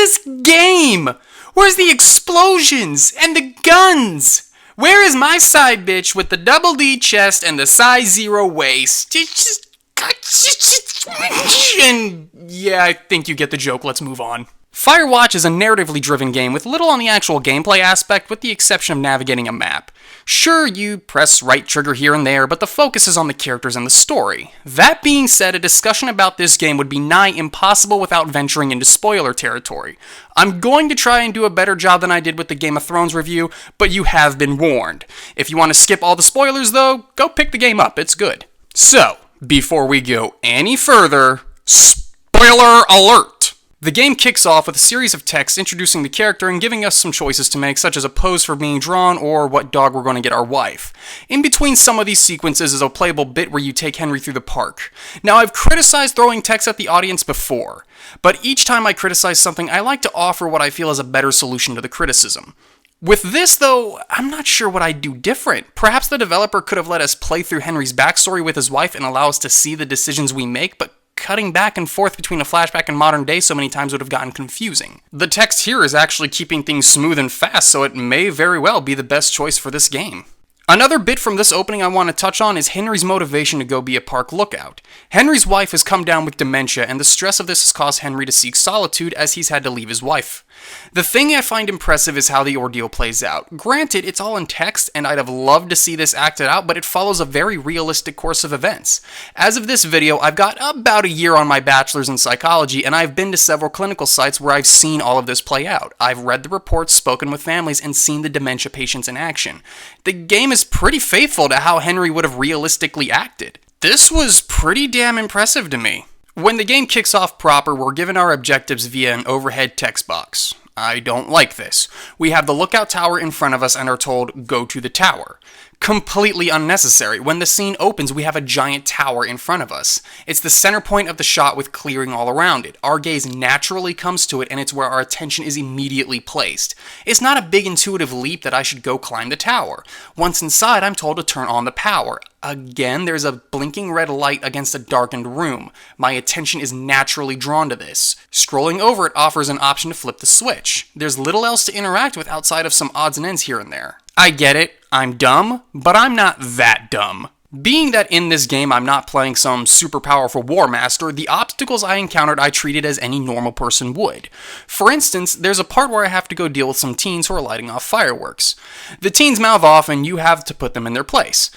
this game? Where's the explosions and the guns? Where is my side bitch with the double D chest and the size 0 waist? And yeah, I think you get the joke. Let's move on. Firewatch is a narratively driven game with little on the actual gameplay aspect, with the exception of navigating a map. Sure, you press right trigger here and there, but the focus is on the characters and the story. That being said, a discussion about this game would be nigh impossible without venturing into spoiler territory. I'm going to try and do a better job than I did with the Game of Thrones review, but you have been warned. If you want to skip all the spoilers though, go pick the game up, it's good. So, before we go any further, spoiler alert! The game kicks off with a series of texts introducing the character and giving us some choices to make, such as a pose for being drawn or what dog we're going to get our wife. In between some of these sequences is a playable bit where you take Henry through the park. Now, I've criticized throwing text at the audience before, but each time I criticize something, I like to offer what I feel is a better solution to the criticism. With this, though, I'm not sure what I'd do different. Perhaps the developer could have let us play through Henry's backstory with his wife and allow us to see the decisions we make, but cutting back and forth between a flashback and modern day so many times would have gotten confusing. The text here is actually keeping things smooth and fast, so it may very well be the best choice for this game. Another bit from this opening I want to touch on is Henry's motivation to go be a park lookout. Henry's wife has come down with dementia, and the stress of this has caused Henry to seek solitude as he's had to leave his wife. The thing I find impressive is how the ordeal plays out. Granted, it's all in text, and I'd have loved to see this acted out, but it follows a very realistic course of events. As of this video, I've got about a year on my bachelor's in psychology, and I've been to several clinical sites where I've seen all of this play out. I've read the reports, spoken with families, and seen the dementia patients in action. The game is pretty faithful to how Henry would have realistically acted. This was pretty damn impressive to me. When the game kicks off proper, we're given our objectives via an overhead text box. I don't like this. We have the lookout tower in front of us and are told, go to the tower. Completely unnecessary. When the scene opens, we have a giant tower in front of us. It's the center point of the shot with clearing all around it. Our gaze naturally comes to it, and it's where our attention is immediately placed. It's not a big intuitive leap that I should go climb the tower. Once inside, I'm told to turn on the power. Again, there's a blinking red light against a darkened room. My attention is naturally drawn to this. Scrolling over it offers an option to flip the switch. There's little else to interact with outside of some odds and ends here and there. I get it, I'm dumb, but I'm not that dumb. Being that in this game I'm not playing some super powerful war master, the obstacles I encountered I treated as any normal person would. For instance, there's a part where I have to go deal with some teens who are lighting off fireworks. The teens mouth off and you have to put them in their place.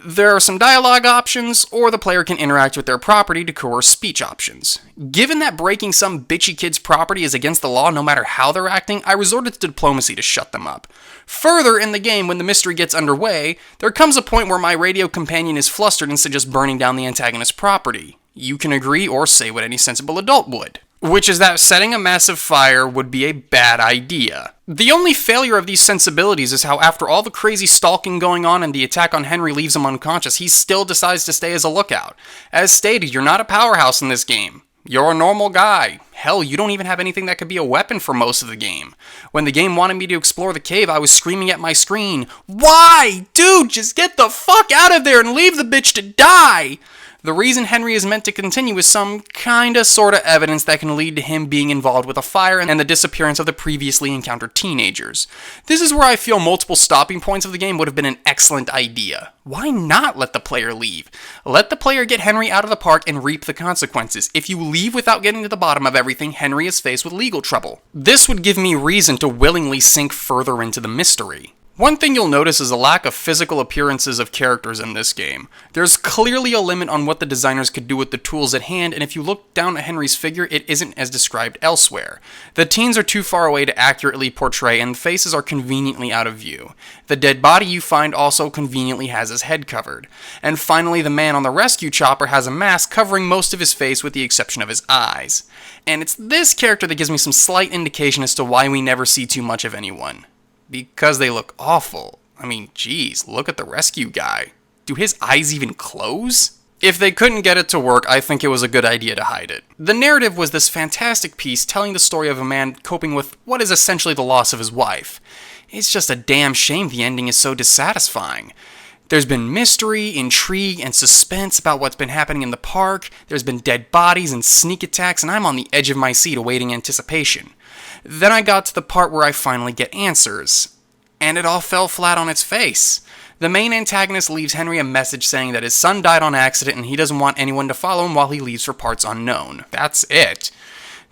There are some dialogue options, or the player can interact with their property to coerce speech options. Given that breaking some bitchy kid's property is against the law no matter how they're acting, I resorted to diplomacy to shut them up. Further in the game, when the mystery gets underway, there comes a point where my radio companion is flustered instead of just burning down the antagonist's property. You can agree or say what any sensible adult would, which is that setting a massive fire would be a bad idea. The only failure of these sensibilities is how after all the crazy stalking going on and the attack on Henry leaves him unconscious, he still decides to stay as a lookout. As stated, you're not a powerhouse in this game. You're a normal guy. Hell, you don't even have anything that could be a weapon for most of the game. When the game wanted me to explore the cave, I was screaming at my screen, "Why? Dude, just get the fuck out of there and leave the bitch to die!" The reason Henry is meant to continue is some kinda sorta evidence that can lead to him being involved with a fire and the disappearance of the previously encountered teenagers. This is where I feel multiple stopping points of the game would have been an excellent idea. Why not let the player leave? Let the player get Henry out of the park and reap the consequences. If you leave without getting to the bottom of everything, Henry is faced with legal trouble. This would give me reason to willingly sink further into the mystery. One thing you'll notice is a lack of physical appearances of characters in this game. There's clearly a limit on what the designers could do with the tools at hand, and if you look down at Henry's figure, it isn't as described elsewhere. The teens are too far away to accurately portray, and the faces are conveniently out of view. The dead body you find also conveniently has his head covered. And finally, the man on the rescue chopper has a mask covering most of his face with the exception of his eyes. And it's this character that gives me some slight indication as to why we never see too much of anyone. Because they look awful. I mean, geez, look at the rescue guy. Do his eyes even close? If they couldn't get it to work, I think it was a good idea to hide it. The narrative was this fantastic piece telling the story of a man coping with what is essentially the loss of his wife. It's just a damn shame the ending is so dissatisfying. There's been mystery, intrigue, and suspense about what's been happening in the park. There's been dead bodies and sneak attacks, and I'm on the edge of my seat awaiting anticipation. Then I got to the part where I finally get answers, and it all fell flat on its face. The main antagonist leaves Henry a message saying that his son died on accident and he doesn't want anyone to follow him while he leaves for parts unknown. That's it.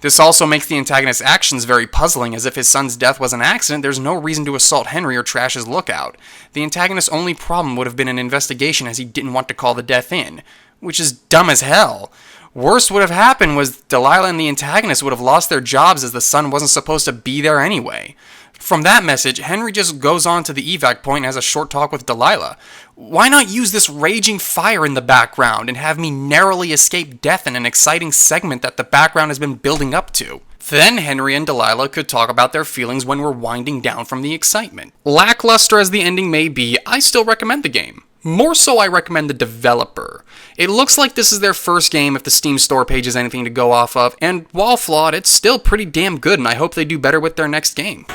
This also makes the antagonist's actions very puzzling, as if his son's death was an accident, there's no reason to assault Henry or trash his lookout. The antagonist's only problem would have been an investigation, as he didn't want to call the death in, which is dumb as hell. Worst would have happened was Delilah and the antagonist would have lost their jobs, as the son wasn't supposed to be there anyway. From that message, Henry just goes on to the evac point and has a short talk with Delilah. Why not use this raging fire in the background and have me narrowly escape death in an exciting segment that the background has been building up to? Then Henry and Delilah could talk about their feelings when we're winding down from the excitement. Lackluster as the ending may be, I still recommend the game. More so, I recommend the developer. It looks like this is their first game if the Steam store page is anything to go off of, and while flawed, it's still pretty damn good, and I hope they do better with their next game.